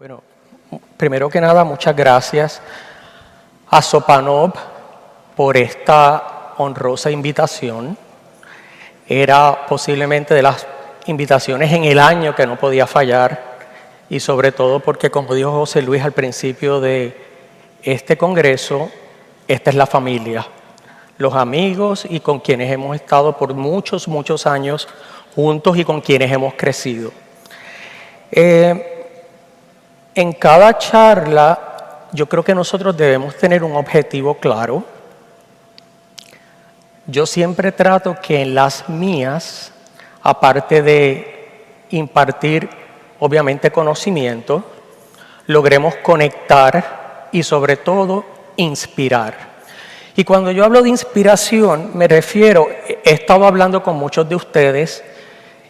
Bueno, primero que nada, muchas gracias a Sopanov por esta honrosa invitación. Era posiblemente de las invitaciones en el año que no podía fallar, y sobre todo porque, como dijo José Luis al principio de este congreso, esta es la familia, los amigos y con quienes hemos estado por muchos años juntos y con quienes hemos crecido. En cada charla, yo creo que nosotros debemos tener un objetivo claro. Yo siempre trato que en las mías, aparte de impartir, obviamente, conocimiento, logremos conectar y, sobre todo, inspirar. Y cuando yo hablo de inspiración, me refiero, he estado hablando con muchos de ustedes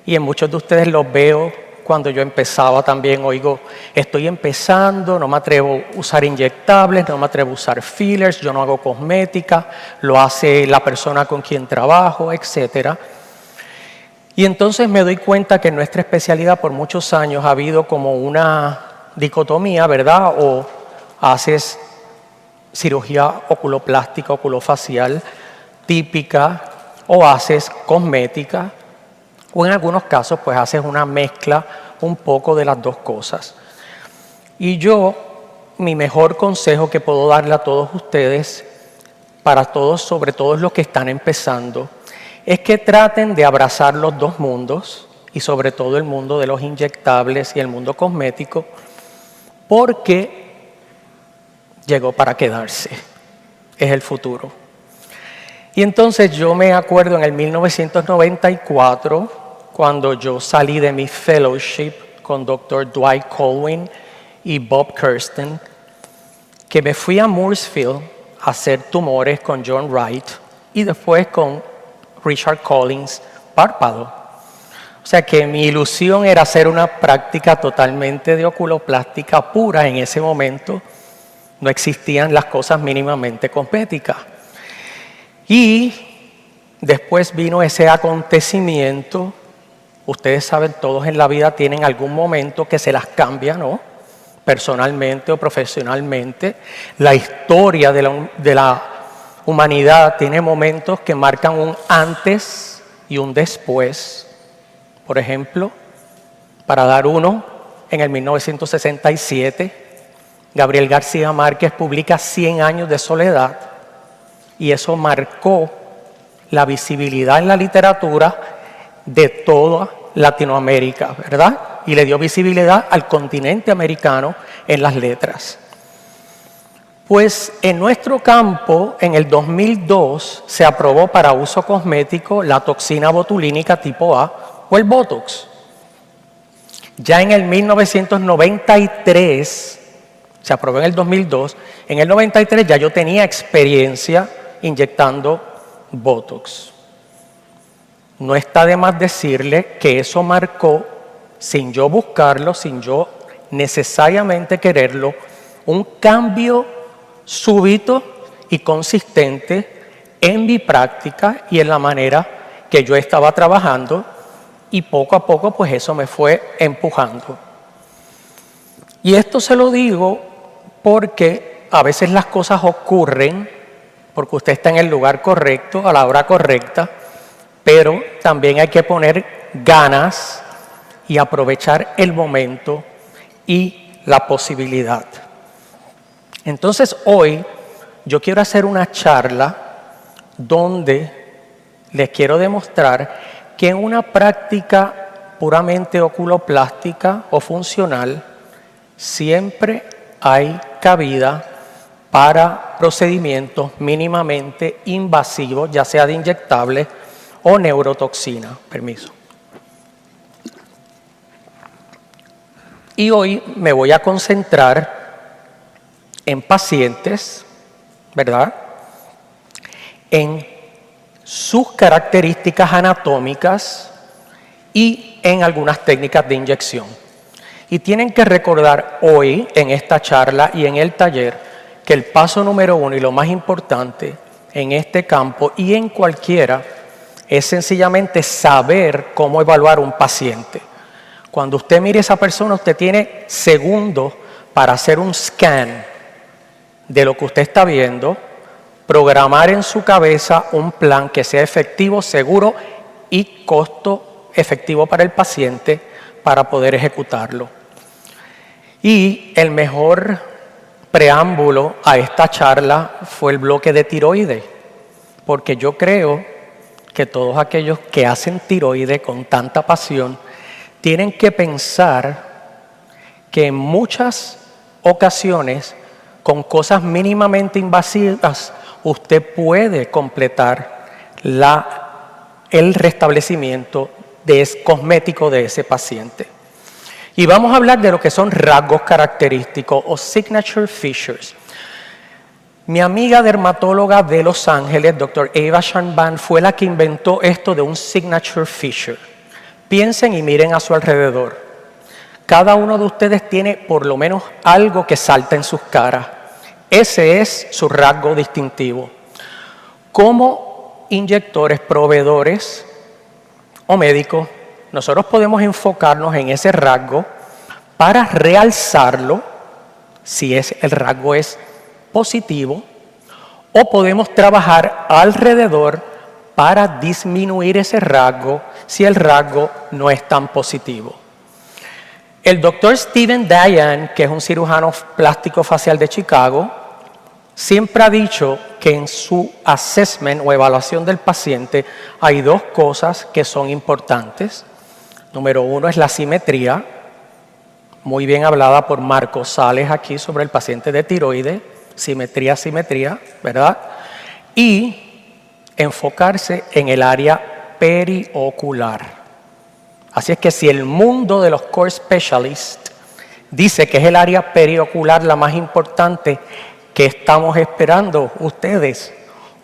y en muchos de ustedes los veo. Cuando yo empezaba también oigo, estoy empezando, no me atrevo a usar inyectables, no me atrevo a usar fillers, yo no hago cosmética, lo hace la persona con quien trabajo, etc. Y entonces me doy cuenta que en nuestra especialidad por muchos años ha habido como una dicotomía, ¿verdad? O haces cirugía oculoplástica, oculofacial típica, o haces cosmética, o en algunos casos pues haces una mezcla un poco de las dos cosas. Y yo, mi mejor consejo que puedo darle a todos ustedes, para todos, sobre todo los que están empezando, es que traten de abrazar los dos mundos, y sobre todo el mundo de los inyectables y el mundo cosmético, porque llegó para quedarse, es el futuro. Y entonces yo me acuerdo en el 1994, cuando yo salí de mi fellowship con Dr. Dwight Colwyn y Bob Kirsten, que me fui a Mooresfield a hacer tumores con John Wright y después con Richard Collins, párpado. O sea que mi ilusión era hacer una práctica totalmente de oculoplástica pura. En ese momento no existían las cosas mínimamente cosméticas. Y después vino ese acontecimiento. Ustedes saben, todos en la vida tienen algún momento que se las cambia, ¿no? Personalmente o profesionalmente. La historia de la humanidad tiene momentos que marcan un antes y un después. Por ejemplo, para dar uno, en el 1967, Gabriel García Márquez publica 100 años de soledad, y eso marcó la visibilidad en la literatura de toda Latinoamérica, ¿verdad? Y le dio visibilidad al continente americano en las letras. Pues en nuestro campo, en el 2002, se aprobó para uso cosmético la toxina botulínica tipo A o el Botox. Ya en el 1993, se aprobó en el 2002, en el 93 ya yo tenía experiencia inyectando Botox. No está de más decirle que eso marcó, sin yo buscarlo, sin yo necesariamente quererlo, un cambio súbito y consistente en mi práctica y en la manera que yo estaba trabajando, y poco a poco pues eso me fue empujando. Y esto se lo digo porque a veces las cosas ocurren porque usted está en el lugar correcto, a la hora correcta, pero también hay que poner ganas y aprovechar el momento y la posibilidad. Entonces hoy yo quiero hacer una charla donde les quiero demostrar que en una práctica puramente oculoplástica o funcional siempre hay cabida para procedimientos mínimamente invasivos, ya sea de inyectables o neurotoxina. Permiso. Y hoy me voy a concentrar en pacientes, ¿verdad?, en sus características anatómicas y en algunas técnicas de inyección. Y tienen que recordar hoy, en esta charla y en el taller, que el paso número 1 y lo más importante en este campo y en cualquiera es sencillamente saber cómo evaluar un paciente. Cuando usted mire a esa persona, usted tiene segundos para hacer un scan de lo que usted está viendo, programar en su cabeza un plan que sea efectivo, seguro y costo efectivo para el paciente para poder ejecutarlo. Y el mejor preámbulo a esta charla fue el bloque de tiroides, porque yo creo que todos aquellos que hacen tiroides con tanta pasión tienen que pensar que en muchas ocasiones, con cosas mínimamente invasivas, usted puede completar el restablecimiento cosmético de ese paciente. Y vamos a hablar de lo que son rasgos característicos o signature features. Mi amiga dermatóloga de Los Ángeles, Dr. Eva Shanban, fue la que inventó esto de un signature feature. Piensen y miren a su alrededor. Cada uno de ustedes tiene por lo menos algo que salta en sus caras. Ese es su rasgo distintivo. Como inyectores, proveedores o médicos, nosotros podemos enfocarnos en ese rasgo para realzarlo, si el rasgo es positivo, o podemos trabajar alrededor para disminuir ese rasgo si el rasgo no es tan positivo. El doctor Steven Dayan, que es un cirujano plástico facial de Chicago, siempre ha dicho que en su assessment o evaluación del paciente hay dos cosas que son importantes. Número uno es la simetría, muy bien hablada por Marco Sales aquí sobre el paciente de tiroides, simetría, ¿verdad? Y enfocarse en el área periocular. Así es que si el mundo de los core specialists dice que es el área periocular la más importante, ¿qué estamos esperando ustedes?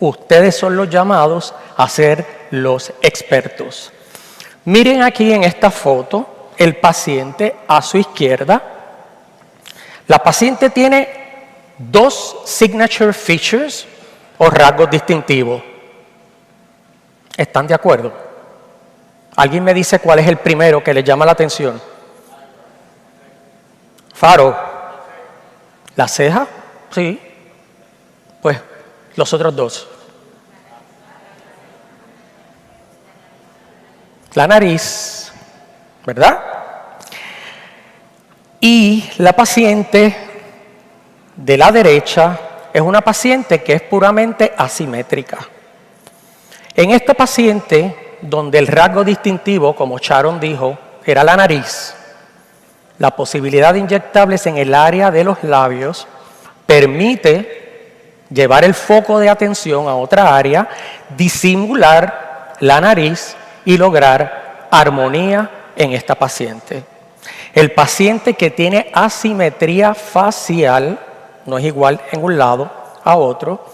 Ustedes son los llamados a ser los expertos. Miren aquí en esta foto el paciente a su izquierda. La paciente tiene dos signature features o rasgos distintivos. ¿Están de acuerdo? ¿Alguien me dice cuál es el primero que le llama la atención? Faro. ¿La ceja? Sí. Pues los otros dos. La nariz, ¿verdad? Y la paciente de la derecha es una paciente que es puramente asimétrica. En esta paciente, donde el rasgo distintivo, como Sharon dijo, era la nariz, la posibilidad de inyectables en el área de los labios permite llevar el foco de atención a otra área, disimular la nariz y lograr armonía en esta paciente. El paciente que tiene asimetría facial, no es igual en un lado a otro,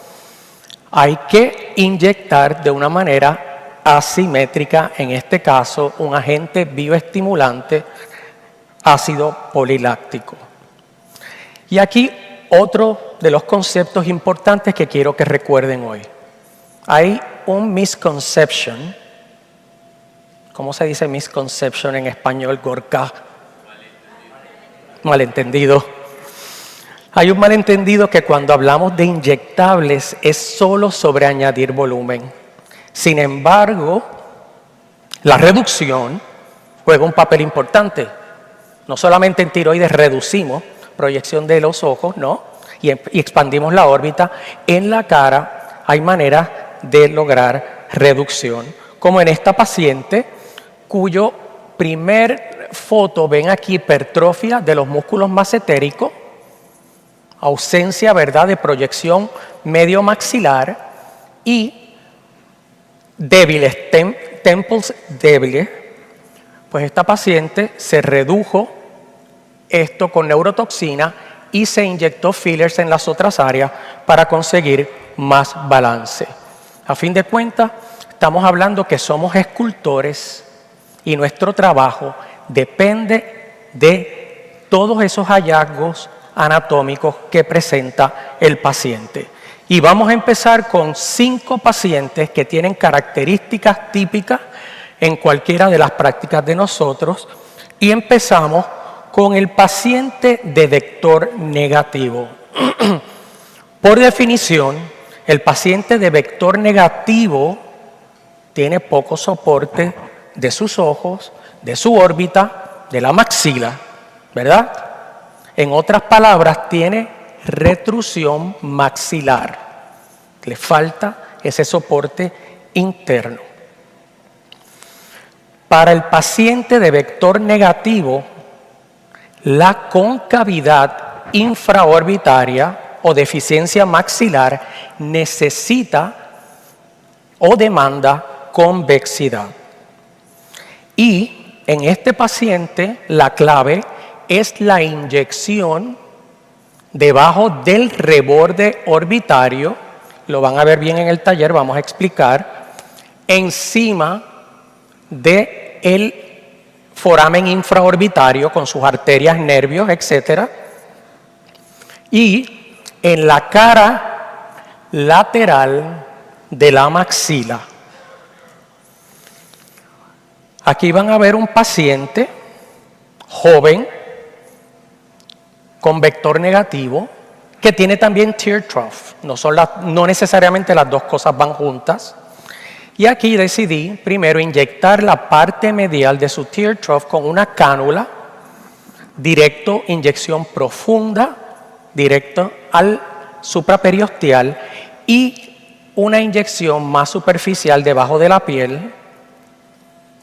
hay que inyectar de una manera asimétrica, en este caso un agente bioestimulante, ácido poliláctico. Y aquí otro de los conceptos importantes que quiero que recuerden hoy. Hay un misconception. ¿Cómo se dice misconception en español, Gorka? Malentendido. Hay un malentendido que cuando hablamos de inyectables es solo sobre añadir volumen. Sin embargo, la reducción juega un papel importante. No solamente en tiroides reducimos proyección de los ojos, ¿no? Y expandimos la órbita. En la cara hay maneras de lograr reducción. Como en esta paciente, cuyo primer foto, ven aquí, hipertrofia de los músculos macetéricos, ausencia, ¿verdad?, de proyección medio maxilar y débiles, temples débiles. Pues esta paciente se redujo esto con neurotoxina y se inyectó fillers en las otras áreas para conseguir más balance. A fin de cuentas, estamos hablando que somos escultores y nuestro trabajo depende de todos esos hallazgos anatómicos que presenta el paciente. Y vamos a empezar con 5 pacientes que tienen características típicas en cualquiera de las prácticas de nosotros. Y empezamos con el paciente de vector negativo. Por definición, el paciente de vector negativo tiene poco soporte de sus ojos, de su órbita, de la maxila, ¿verdad? En otras palabras, tiene retrusión maxilar. Le falta ese soporte interno. Para el paciente de vector negativo, la concavidad infraorbitaria o deficiencia maxilar necesita o demanda convexidad. Y en este paciente la clave es la inyección debajo del reborde orbitario, lo van a ver bien en el taller, vamos a explicar, encima del foramen infraorbitario con sus arterias, nervios, etc. Y en la cara lateral de la maxila. Aquí van a ver un paciente joven con vector negativo que tiene también tear trough. No necesariamente las dos cosas van juntas. Y aquí decidí primero inyectar la parte medial de su tear trough con una cánula, directo, inyección profunda, directo al supraperiosteal y una inyección más superficial debajo de la piel,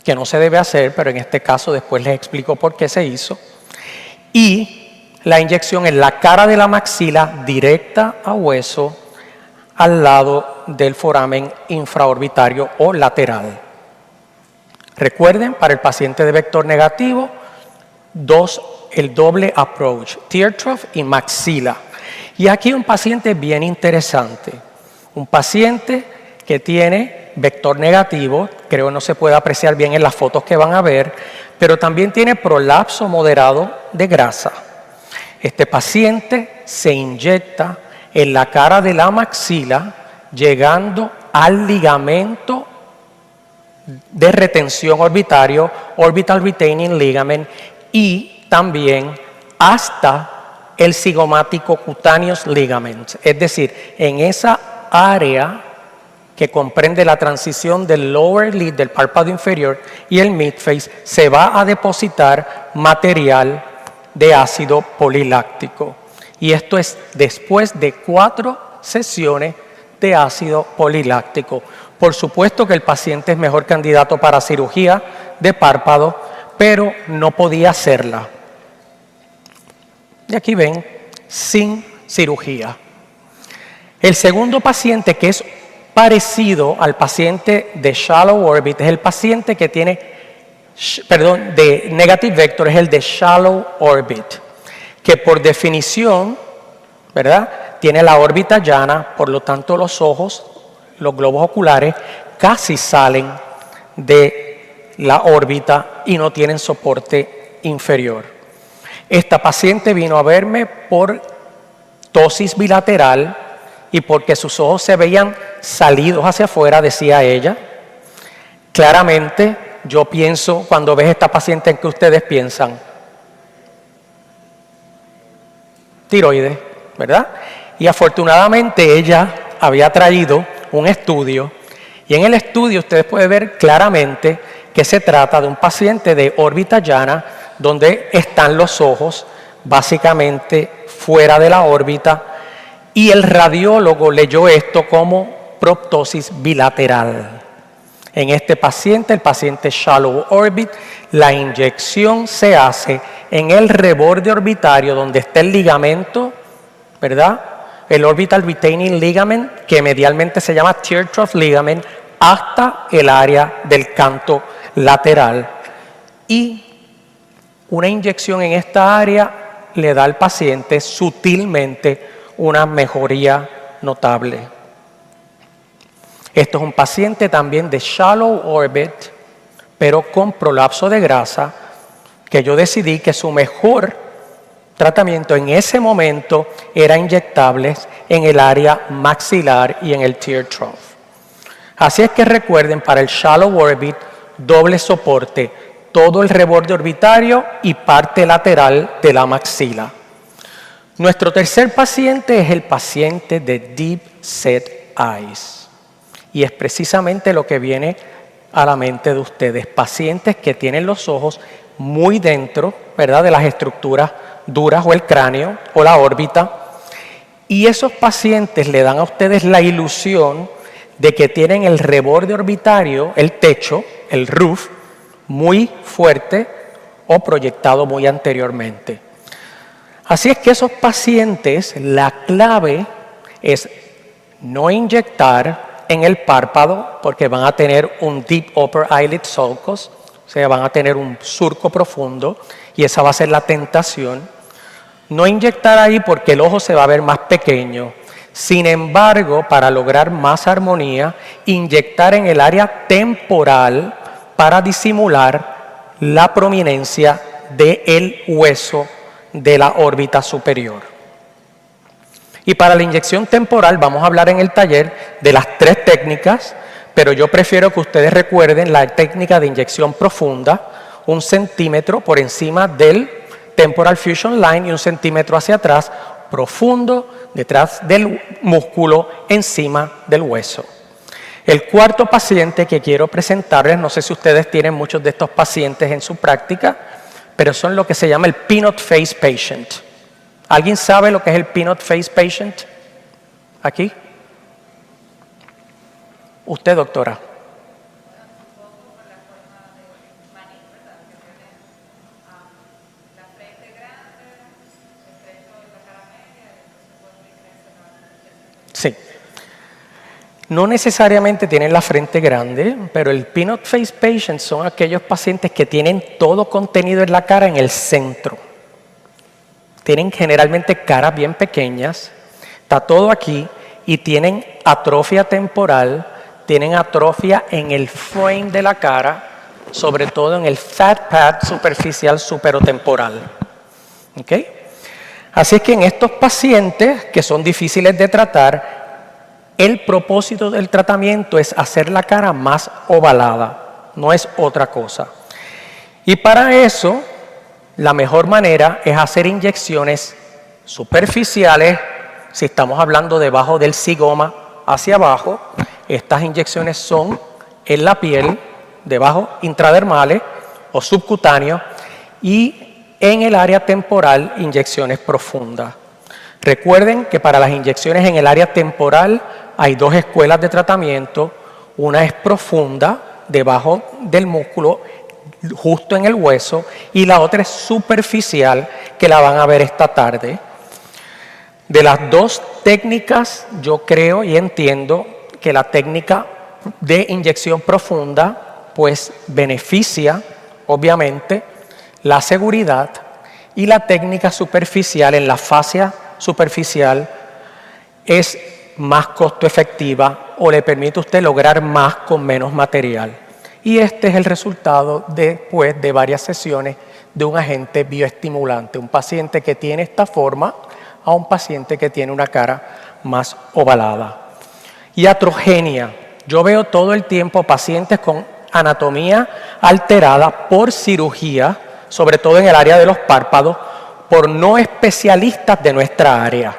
que no se debe hacer, pero en este caso después les explico por qué se hizo, y la inyección en la cara de la maxila directa a hueso al lado del foramen infraorbitario o lateral. Recuerden, para el paciente de vector negativo, el doble approach, tear trough y maxila. Y aquí un paciente bien interesante, un paciente que tiene vector negativo, creo no se puede apreciar bien en las fotos que van a ver, pero también tiene prolapso moderado de grasa. Este paciente se inyecta en la cara de la maxila, llegando al ligamento de retención orbitario, orbital retaining ligament, y también hasta el cigomático cutaneous ligament, es decir, en esa área que comprende la transición del lower lid, del párpado inferior, y el midface, se va a depositar material de ácido poliláctico. Y esto es después de 4 sesiones de ácido poliláctico. Por supuesto que el paciente es mejor candidato para cirugía de párpado, pero no podía hacerla. Y aquí ven, sin cirugía. El segundo paciente, que es parecido al paciente de shallow orbit, es el paciente que tiene, de negative vector, es el de shallow orbit, que por definición, ¿verdad?, tiene la órbita llana, por lo tanto los ojos, los globos oculares, casi salen de la órbita y no tienen soporte inferior. Esta paciente vino a verme por ptosis bilateral y porque sus ojos se veían salidos hacia afuera, decía ella. Claramente, yo pienso, cuando ves a esta paciente, ¿en qué ustedes piensan? Tiroides, ¿verdad? Y afortunadamente ella había traído un estudio, y en el estudio ustedes pueden ver claramente que se trata de un paciente de órbita llana, donde están los ojos básicamente fuera de la órbita, y el radiólogo leyó esto como proptosis bilateral. En este paciente, el paciente shallow orbit, la inyección se hace en el reborde orbitario donde está el ligamento, ¿verdad?, el orbital retaining ligament, que medialmente se llama tear trough ligament, hasta el área del canto lateral. Y una inyección en esta área le da al paciente sutilmente una mejoría notable. Esto es un paciente también de shallow orbit, pero con prolapso de grasa, que yo decidí que su mejor tratamiento en ese momento era inyectables en el área maxilar y en el tear trough. Así es que recuerden, para el shallow orbit, doble soporte, todo el reborde orbitario y parte lateral de la maxila. Nuestro tercer paciente es el paciente de Deep Set Eyes. Y es precisamente lo que viene a la mente de ustedes. Pacientes que tienen los ojos muy dentro, ¿verdad?, de las estructuras duras o el cráneo o la órbita. Y esos pacientes le dan a ustedes la ilusión de que tienen el reborde orbitario, el techo, el roof, muy fuerte o proyectado muy anteriormente. Así es que esos pacientes, la clave es no inyectar en el párpado porque van a tener un deep upper eyelid sulcus, o sea, van a tener un surco profundo y esa va a ser la tentación. No inyectar ahí porque el ojo se va a ver más pequeño. Sin embargo, para lograr más armonía, inyectar en el área temporal para disimular la prominencia del hueso de la órbita superior. Y para la inyección temporal vamos a hablar en el taller de las 3 técnicas, pero yo prefiero que ustedes recuerden la técnica de inyección profunda, 1 centímetro por encima del temporal fusion line y 1 centímetro hacia atrás, profundo, detrás del músculo, encima del hueso. El cuarto paciente que quiero presentarles, no sé si ustedes tienen muchos de estos pacientes en su práctica, pero son lo que se llama el peanut face patient. ¿Alguien sabe lo que es el peanut face patient? ¿Aquí? Usted, doctora. Sí. No necesariamente tienen la frente grande, pero el peanut face patient son aquellos pacientes que tienen todo contenido en la cara en el centro. Tienen generalmente caras bien pequeñas, está todo aquí y tienen atrofia temporal, tienen atrofia en el frame de la cara, sobre todo en el fat pad superficial superotemporal. ¿Okay? Así es que en estos pacientes que son difíciles de tratar, el propósito del tratamiento es hacer la cara más ovalada, no es otra cosa. Y para eso, la mejor manera es hacer inyecciones superficiales, si estamos hablando debajo del zigoma hacia abajo. Estas inyecciones son en la piel, debajo intradermales o subcutáneos, y en el área temporal, inyecciones profundas. Recuerden que para las inyecciones en el área temporal hay 2 escuelas de tratamiento. Una es profunda, debajo del músculo, justo en el hueso, y la otra es superficial, que la van a ver esta tarde. De las 2 técnicas, yo creo y entiendo que la técnica de inyección profunda, pues beneficia, obviamente, la seguridad, y la técnica superficial en la fascia superficial es más costo efectiva o le permite a usted lograr más con menos material. Y este es el resultado después de varias sesiones de un agente bioestimulante, un paciente que tiene esta forma a un paciente que tiene una cara más ovalada. Iatrogenia. Yo veo todo el tiempo pacientes con anatomía alterada por cirugía, sobre todo en el área de los párpados, por no especialistas de nuestra área.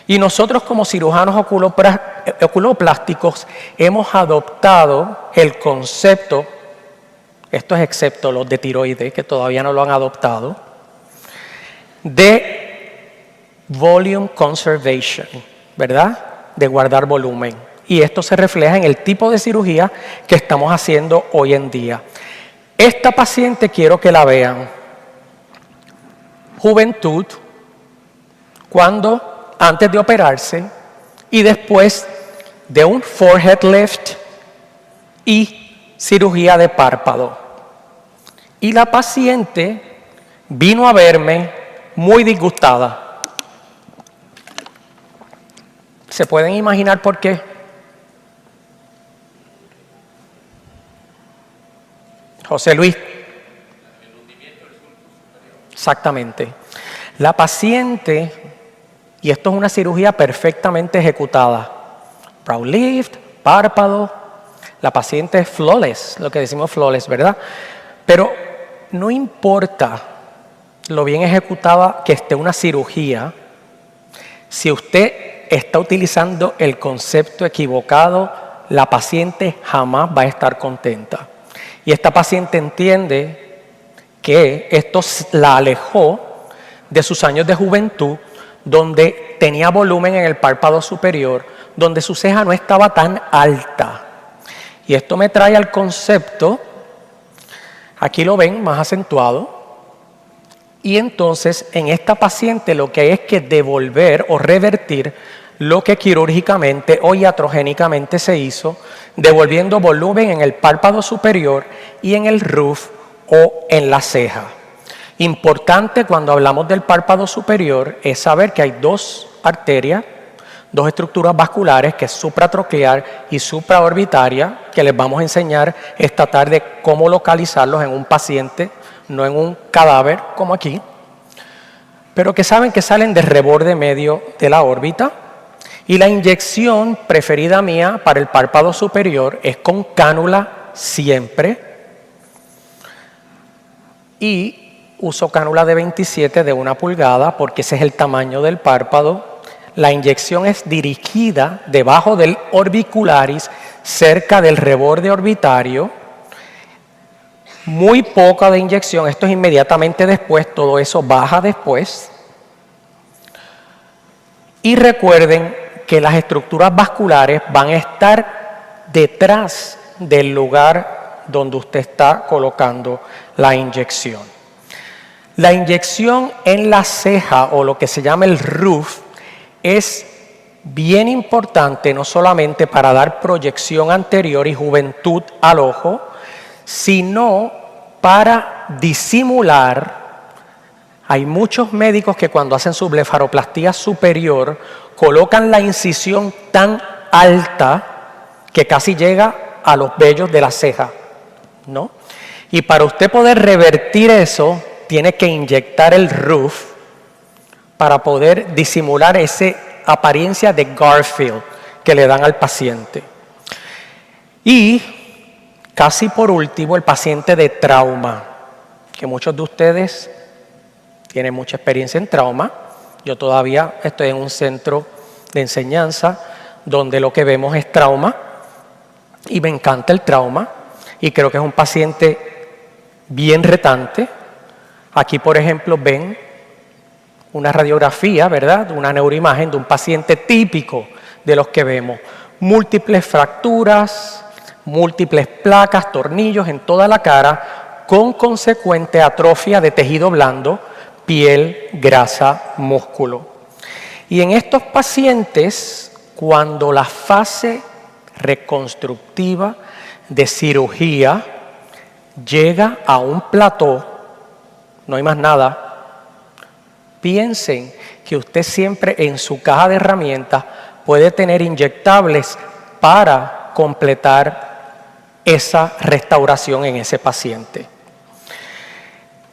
Y nosotros como cirujanos oculoplásticos hemos adoptado el concepto, esto es excepto los de tiroides que todavía no lo han adoptado, de volume conservation, ¿verdad? De guardar volumen. Y esto se refleja en el tipo de cirugía que estamos haciendo hoy en día. Esta paciente quiero que la vean. Juventud, antes de operarse y después de un forehead lift y cirugía de párpado. Y la paciente vino a verme muy disgustada. ¿Se pueden imaginar por qué? José Luis. Exactamente. La paciente, y esto es una cirugía perfectamente ejecutada, brow lift, párpado, la paciente es flawless, lo que decimos flawless, ¿verdad? Pero no importa lo bien ejecutada que esté una cirugía, si usted está utilizando el concepto equivocado, la paciente jamás va a estar contenta. Y esta paciente entiende que esto la alejó de sus años de juventud, donde tenía volumen en el párpado superior, donde su ceja no estaba tan alta. Y esto me trae al concepto, aquí lo ven más acentuado, y entonces en esta paciente lo que hay es que devolver o revertir lo que quirúrgicamente o iatrogénicamente se hizo, devolviendo volumen en el párpado superior y en el roof o en la ceja. Importante cuando hablamos del párpado superior es saber que hay dos arterias, dos estructuras vasculares, que es supratroclear y supraorbitaria, que les vamos a enseñar esta tarde cómo localizarlos en un paciente, no en un cadáver como aquí, pero que saben que salen del reborde medio de la órbita. Y la inyección preferida mía para el párpado superior es con cánula siempre. Y uso cánula de 27 de 1 pulgada porque ese es el tamaño del párpado. La inyección es dirigida debajo del orbicularis, cerca del reborde orbitario. Muy poca de inyección, esto es inmediatamente después, todo eso baja después. Y recuerden que las estructuras vasculares van a estar detrás del lugar donde usted está colocando la inyección. La inyección en la ceja o lo que se llama el roof es bien importante no solamente para dar proyección anterior y juventud al ojo, sino para disimular. Hay muchos médicos que cuando hacen su blefaroplastia superior colocan la incisión tan alta que casi llega a los vellos de la ceja, ¿no? Y para usted poder revertir eso, tiene que inyectar el roof para poder disimular esa apariencia de Garfield que le dan al paciente. Y casi por último, el paciente de trauma, que muchos de ustedes tienen mucha experiencia en trauma. Yo todavía estoy en un centro de enseñanza donde lo que vemos es trauma y me encanta el trauma y creo que es un paciente bien retante. Aquí, por ejemplo, ven una radiografía, ¿verdad? Una neuroimagen de un paciente típico de los que vemos. Múltiples fracturas, múltiples placas, tornillos en toda la cara, con consecuente atrofia de tejido blando, piel, grasa, músculo. Y en estos pacientes, cuando la fase reconstructiva de cirugía llega a un plató, no hay más nada, piensen que usted siempre en su caja de herramientas puede tener inyectables para completar esa restauración en ese paciente.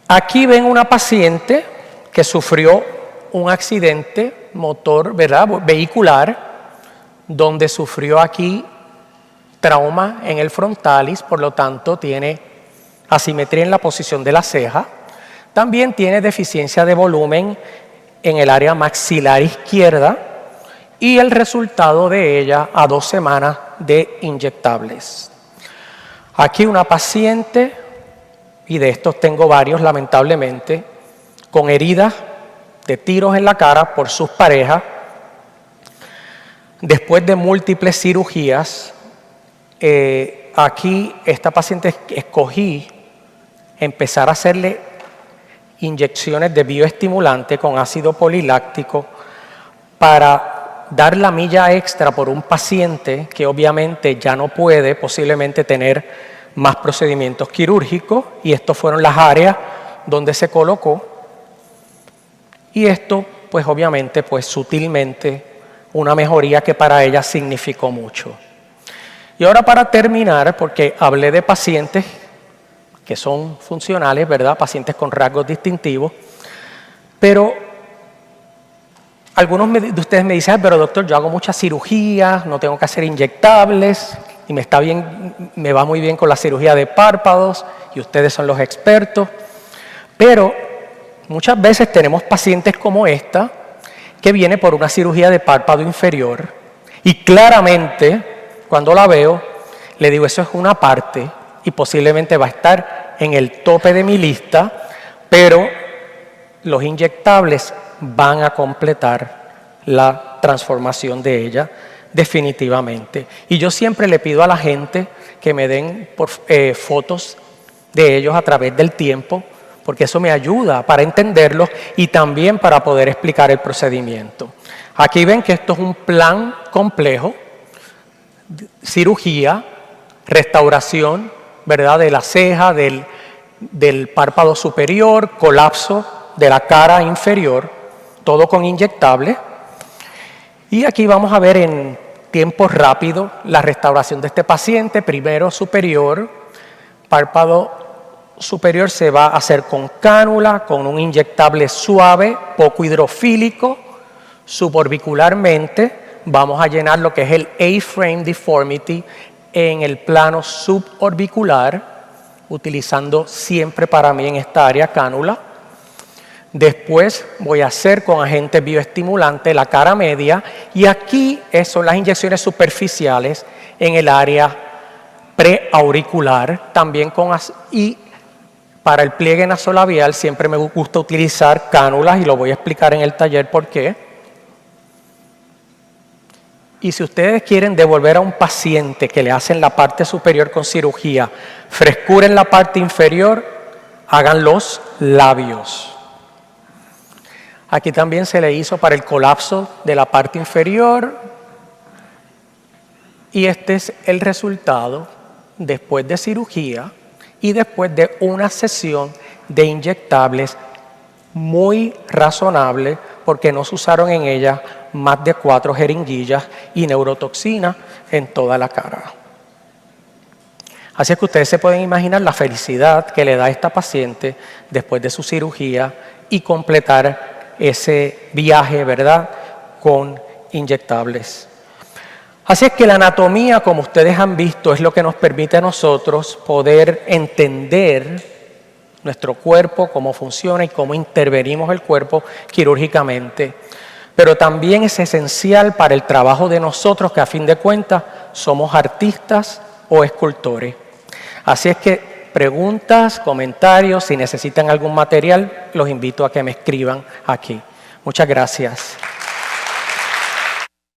Aquí ven una paciente que sufrió un accidente motor, ¿verdad?, vehicular, donde sufrió aquí trauma en el frontalis, por lo tanto tiene asimetría en la posición de la ceja. También tiene deficiencia de volumen en el área maxilar izquierda y el resultado de ella a 2 semanas de inyectables. Aquí una paciente, y de estos tengo varios lamentablemente, con heridas de tiros en la cara por sus parejas, después de múltiples cirugías. Aquí esta paciente escogí empezar a hacerle inyecciones de bioestimulante con ácido poliláctico para dar la milla extra por un paciente que obviamente ya no puede posiblemente tener más procedimientos quirúrgicos, y estas fueron las áreas donde se colocó, y esto pues obviamente pues sutilmente una mejoría que para ella significó mucho. Y ahora, para terminar, porque hablé de pacientes que son funcionales, ¿verdad?, pacientes con rasgos distintivos, pero algunos de ustedes me dicen, pero doctor, yo hago muchas cirugías, no tengo que hacer inyectables. y me va muy bien con la cirugía de párpados y ustedes son los expertos, pero muchas veces tenemos pacientes como esta que viene por una cirugía de párpado inferior y claramente cuando la veo le digo eso es una parte y posiblemente va a estar en el tope de mi lista, pero los inyectables van a completar la transformación de ella definitivamente. Y yo siempre le pido a la gente que me den fotos de ellos a través del tiempo, porque eso me ayuda para entenderlos y también para poder explicar el procedimiento. Aquí ven que esto es un plan complejo, cirugía, restauración, ¿verdad?, de la ceja, del párpado superior, colapso de la cara inferior, todo con inyectable. Y aquí vamos a ver en tiempo rápido la restauración de este paciente. Primero superior, párpado superior se va a hacer con cánula, con un inyectable suave, poco hidrofílico. Suborbicularmente vamos a llenar lo que es el A-frame deformity en el plano suborbicular, utilizando siempre para mí en esta área cánula. Después voy a hacer con agente bioestimulante la cara media y aquí son las inyecciones superficiales en el área preauricular, también y para el pliegue nasolabial siempre me gusta utilizar cánulas y lo voy a explicar en el taller por qué. Y si ustedes quieren devolver a un paciente que le hacen la parte superior con cirugía, frescura en la parte inferior, hagan los labios. Aquí también se le hizo para el colapso de la parte inferior. Y este es el resultado después de cirugía y después de una sesión de inyectables muy razonable porque no se usaron en ella más de 4 jeringuillas y neurotoxina en toda la cara. Así es que ustedes se pueden imaginar la felicidad que le da a esta paciente después de su cirugía y completar ese viaje, ¿verdad?, con inyectables. Así es que la anatomía, como ustedes han visto, es lo que nos permite a nosotros poder entender nuestro cuerpo, cómo funciona y cómo intervenimos el cuerpo quirúrgicamente. Pero también es esencial para el trabajo de nosotros, que a fin de cuentas somos artistas o escultores. Así es que preguntas, comentarios, si necesitan algún material, los invito a que me escriban aquí. Muchas gracias.